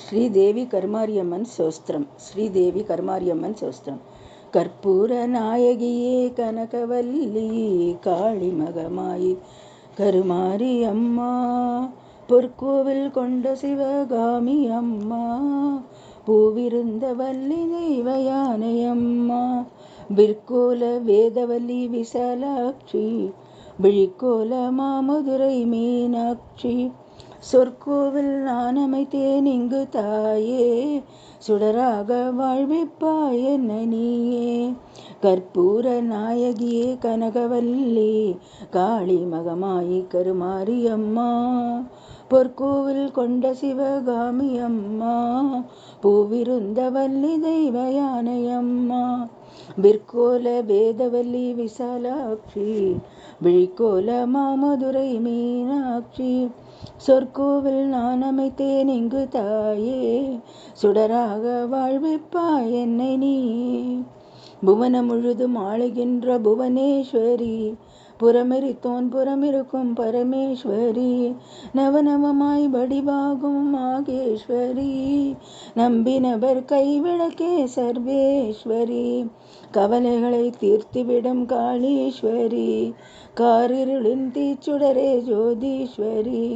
ஸ்ரீதேவி கருமாரியம்மன் சோஸ்திரம். ஸ்ரீதேவி கருமாரியம்மன் சோஸ்திரம். கற்பூர நாயகியே கனகவல்லி காளி மகமாயி கருமாரி அம்மா, பொற்கோவில் கொண்ட சிவகாமி அம்மா, பூவிருந்த வள்ளி தெய்வயானை அம்மா, விற்கோல வேதவல்லி விசாலாட்சி, விழிக்கோல மாமதுரை மீனாட்சி, சொற்கோவில் நான் அமைத்தேன் இங்கு தாயே, சுடராக வாழ்விப்பாய் என்னை நீயே. கற்பூர நாயகியே கனகவல்லி காளி மகமாயி கருமாரி அம்மா, பொற்கோவில் கொண்ட சிவகாமி அம்மா, பூவிருந்த வள்ளி தெய்வயானை அம்மா, விற்கோல வேதவல்லி விசாலாட்சி, விழிக்கோல மாமதுரை மீனாட்சி, சொற்கோவில் நான் அமைத்தேன் இங்கு தாயே, சுடராக வாழ்விப்பாய் என்னை நீ. புவனம் முழுதும் ஆளுகின்ற புவனேஸ்வரி, புறமெரித்தோன் புறமிருக்கும் பரமேஸ்வரி, நவநவமாய் வடிவாகும் மாகேஸ்வரி, நம்பினவர் கைவிளக்கே சர்வேஸ்வரி, கவலைகளை தீர்த்திவிடும் காளீஸ்வரி, காரிருளின் தீச்சுடரே ஜோதீஸ்வரி,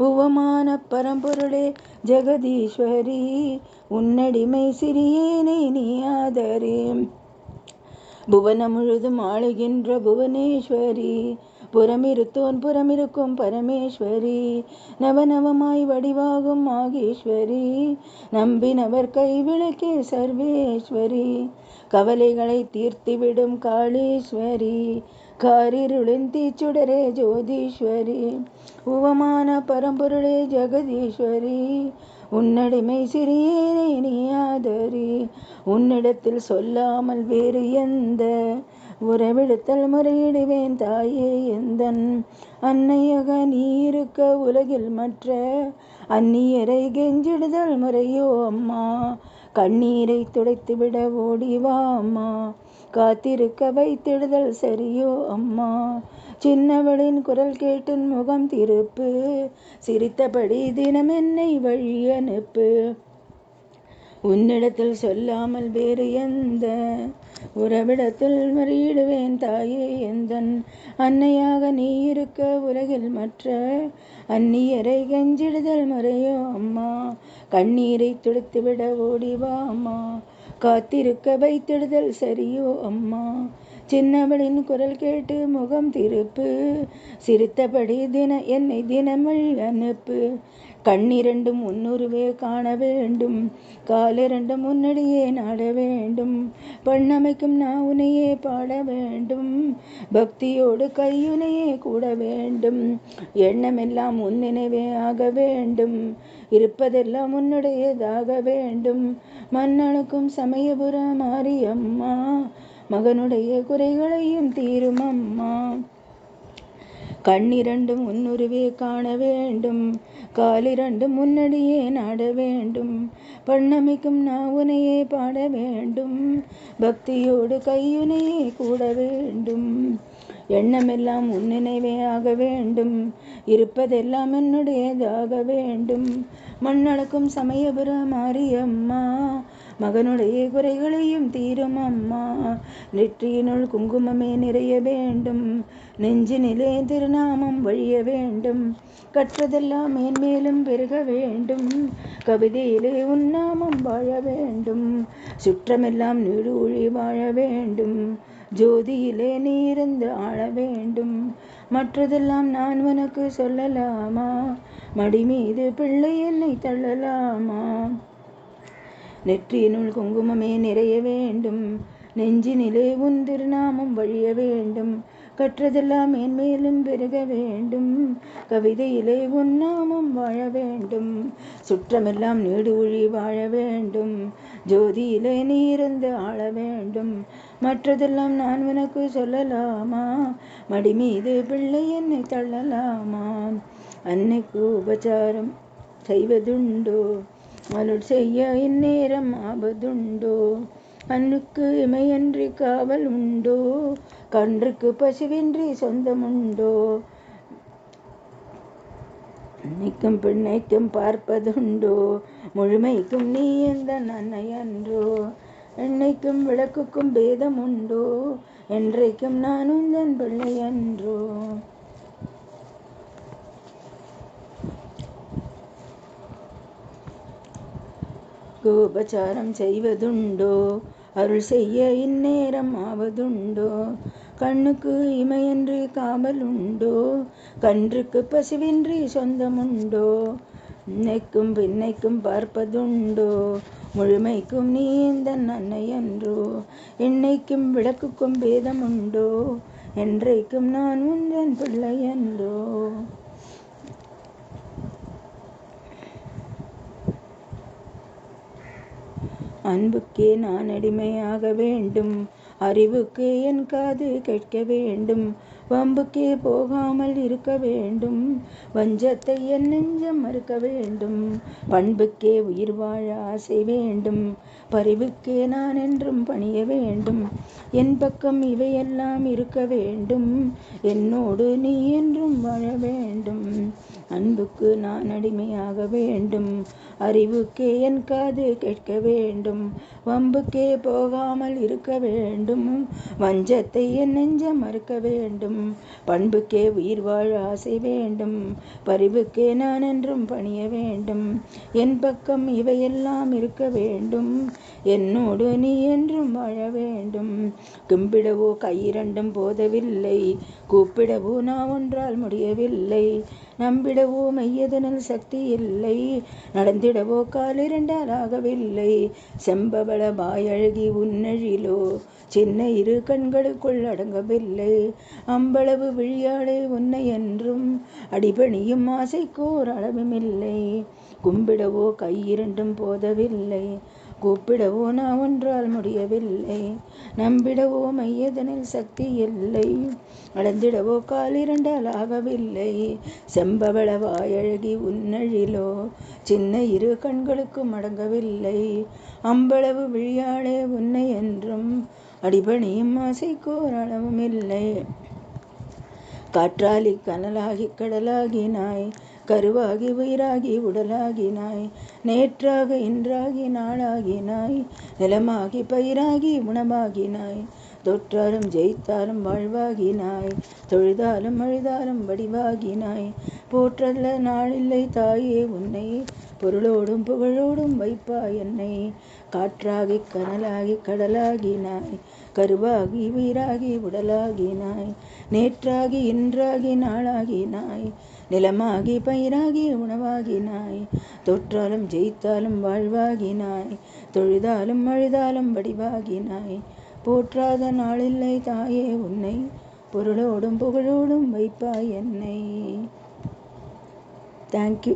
உவமான பரம்பொருளே ஜெகதீஸ்வரி, உன்னடிமை சிறியேனை நீ ஆதரே. புவனம் முழுதும் ஆளுகின்ற புவனேஸ்வரி, புறமிருத்தோன் புறமிருக்கும் பரமேஸ்வரி, நவநவமாய் வடிவாகும் மாகேஸ்வரி, நம்பினவர் கைவிளக்கே சர்வேஸ்வரி, கவலைகளை தீர்த்திவிடும் காளீஸ்வரி, காரிருளின் தீச்சுடரே ஜோதீஸ்வரி, உவமான பரம்பொருளே ஜெகதீஸ்வரி, உன்னடிமை சிறியேனை நீ ஆதரி. உன்னிடத்தில் சொல்லாமல் வேறு எந்த உறவிடுத்தல் முறையிடுவேன் தாயே எந்தன் அன்னையக நீ இருக்க உலகில் மற்ற அந்நியரை கெஞ்சிடுதல் முறையோ அம்மா, கண்ணீரை துடைத்துவிட ஓடிவா அம்மா, காத்திருக்க வைத்திடுதல் சரியோ அம்மா, சின்னவளின் குரல் கேட்டு முகம் திருப்பு, சிரித்தபடி தினம் என்னை வழி அனுப்பு. உன்னிடத்தில் சொல்லாமல் வேறு எந்த உறவிடத்தில் முறையிடுவேன் தாயே எந்தன் அன்னையாக நீ இருக்க உலகில் மற்ற அந்நியரை கெஞ்சிடுதல் முறையோ அம்மா, கண்ணீரை துடைத்துவிட ஓடிவா அம்மா, காத்திருக்க வைத்திடுதல் சரியோ அம்மா, சின்னவளின் குரல் கேட்டு முகம் திருப்பு, சிரித்தபடி என்னை தினம் வழி அனுப்பு. கண்ணிரண்டும் உன்னுருவே காண வேண்டும், காலிரண்டும் உன்னடியே நாட வேண்டும், பண்ணமைக்கும் நான் உன்னையே பாட வேண்டும், பக்தியோடு கையுனையே கூட வேண்டும், எண்ணமெல்லாம் உன் நினைவே ஆக வேண்டும், இருப்பதெல்லாம் உன்னுடையதாக வேண்டும், மன்னனுக்கும் சமயபுர மாரியம்மா, மகனுடைய குறைகளையும் தீரும் அம்மா. கண்ணிரண்டும் உன்னுருவே காண வேண்டும், காலிரண்டும் முன்னடியே நாட வேண்டும், பண்ணமைக்கும் நான் உனையே பாட வேண்டும், பக்தியோடு கையுனையே கூட வேண்டும், எண்ணமெல்லாம் உன் நினைவே ஆக வேண்டும், இருப்பதெல்லாம் என்னுடையதாக வேண்டும், மண்ணளக்கும் சமயபுர மாரியம்மா, மகனுடைய குறைகளையும் தீரும் அம்மா. நெற்றியினுள் குங்குமமே நிறைய வேண்டும், நெஞ்சினிலே திருநாமம் வழிய வேண்டும், கற்றதெல்லாம் மேன்மேலும் பெருக வேண்டும், கவிதையிலே உன்னாமம் வாழ வேண்டும், சுற்றமெல்லாம் நீடு ஒளி வாழ வேண்டும், ஜோதியிலே நீ இருந்து ஆள வேண்டும், மற்றதெல்லாம் நான் உனக்கு சொல்லலாமா, மடி மீது பிள்ளை என்னை தள்ளலாமா. நெற்றியினுள் குங்குமமே நிறைய வேண்டும், நெஞ்சினிலே உன் திருநாமம் வழிய வேண்டும், கற்றதெல்லாம் மேன்மேலும் பெருக வேண்டும், கவிதையிலே உன் நாமம் வாழ வேண்டும், சுற்றமெல்லாம் நீடு ஒளி வாழ வேண்டும், ஜோதியிலே நீ இருந்து ஆள வேண்டும், மற்றதெல்லாம் நான் உனக்கு சொல்லலாமா, மடி மீது பிள்ளை என்னை தள்ளலாமா. அன்னைக்கு உபச்சாரம் செய்வதுண்டோ, அருள் செய்ய இந்நேரம் ஆவதுண்டோ, அன்னுக்கு இமையன்றி காவல் உண்டோ, கன்றுக்கு பசுவின்றி சொந்தமுண்டோ, இன்னைக்கும் பெண்ணைக்கும் பார்ப்பதுண்டோ, முழுமைக்கும் நீ எந்த அன்னை அன்றோ. என்னைக்கும் விளக்குக்கும் பேதம் உண்டோ, என்றைக்கும் நான் உந்தன் பிள்ளை அன்றோ. கோபச்சாரம் செய்வதுண்டோ, அருள் செய்ய இந்நேரம் ஆவதுண்டோ. கண்ணுக்கு இமையின்றி காவல் உண்டோ, கன்றுக்கு பசுவின்றி சொந்தமுண்டோ. இன்னைக்கும் பின்னைக்கும் பார்ப்பதுண்டோ, முழுமைக்கும் நீ எந்தன் அன்னை அன்றோ. என்னைக்கும் விளக்குக்கும் பேதம் உண்டோ, என்றைக்கும் நான் உந்தன் பிள்ளை அன்றோ. அன்புக்கே நான் அடிமையாக வேண்டும், அறிவுக்கு என் காது கேட்க வேண்டும். வம்புக்கே போகாமல் இருக்க வேண்டும், வஞ்சத்தை என் நெஞ்சம் மறுக்க வேண்டும். பண்புக்கே உயிர் வாழ ஆசை வேண்டும், பரிவுக்கே நான் என்றும் பணிய வேண்டும். என் பக்கம் இவையெல்லாம் இருக்க வேண்டும், என்னோடு நீ என்றும் வாழ வேண்டும். அன்புக்கு நான் அடிமையாக வேண்டும், அறிவுக்கே என் காது கேட்க வேண்டும். வம்புக்கே போகாமல் இருக்க வேண்டும், வஞ்சத்தை என் நெஞ்சம் மறுக்க வேண்டும். பண்புக்கே உயிர் வாழ ஆசை வேண்டும், பரிவுக்கே நான் என்றும் பணிய வேண்டும். என் பக்கம் இவையெல்லாம் இருக்க வேண்டும், என்னோடு நீ என்றும் வாழ வேண்டும். கும்பிடவோ கையிரண்டும் போதவில்லை, கூப்பிடவோ நான் ஒன்றால் முடியவில்லை. நம்பிடவோ மையதனில் சக்தி இல்லை, நடந்திடவோ காலிரண்டால் ஆகவில்லை. செம்பவள வாயழகி உன்னழிலோ, சின்ன இரு கண்களுக்குள் அடங்கவில்லை. அம்பளவு விழியாடே உன்னை என்றும், அடிபணியும் ஆசைக்கோர் அளவுமில்லை. கும்பிடவோ கையிரண்டும் போதவில்லை, கூப்பிடவோ நான் ஒன்றால் முடியவில்லை. நம்பிடவோ மையதனில் சக்தி இல்லை, அளந்திடவோ காலிரண்டால் ஆகவில்லை. செம்பவள வாயழகி உன்னழிலோ, சின்ன இரு கண்களுக்கும் அடங்கவில்லை. அம்பளவு விழியாளே உன்னை என்றும், அடிபணியும் ஆசைக்கோர் அளவுமில்லை. காற்றாலி கனலாகி கடலாகினாய், கருவாகி உயிராகி உடலாகினாய். நேற்றாக இன்றாகி நாளாகினாய், நிலமாகி பயிராகி உணவாகினாய். தொற்றாலும் ஜெயித்தாலும் வாழ்வாகினாய், தொழுதாலும் அழுதாலும் வடிவாகினாய். போற்றல்ல நாளில்லை தாயே உன்னை, பொருளோடும் புகழோடும் வைப்பாய் என்னை. காற்றாகி கனலாகி கடலாகினாய், கருவாகி உயிராகி உடலாகினாய். நேற்றாகி இன்றாகி நாளாகினாய், நிலமாகி பயிராகி உணவாகினாய். தொற்றாலும் ஜெயித்தாலும் வாழ்வாகினாய், தொழுதாலும் அழுதாலும் வடிவாகினாய். போற்றாத நாளில்லை தாயே உன்னை, பொருளோடும் புகழோடும் வைப்பாய் என்னை. தேங்க்யூ.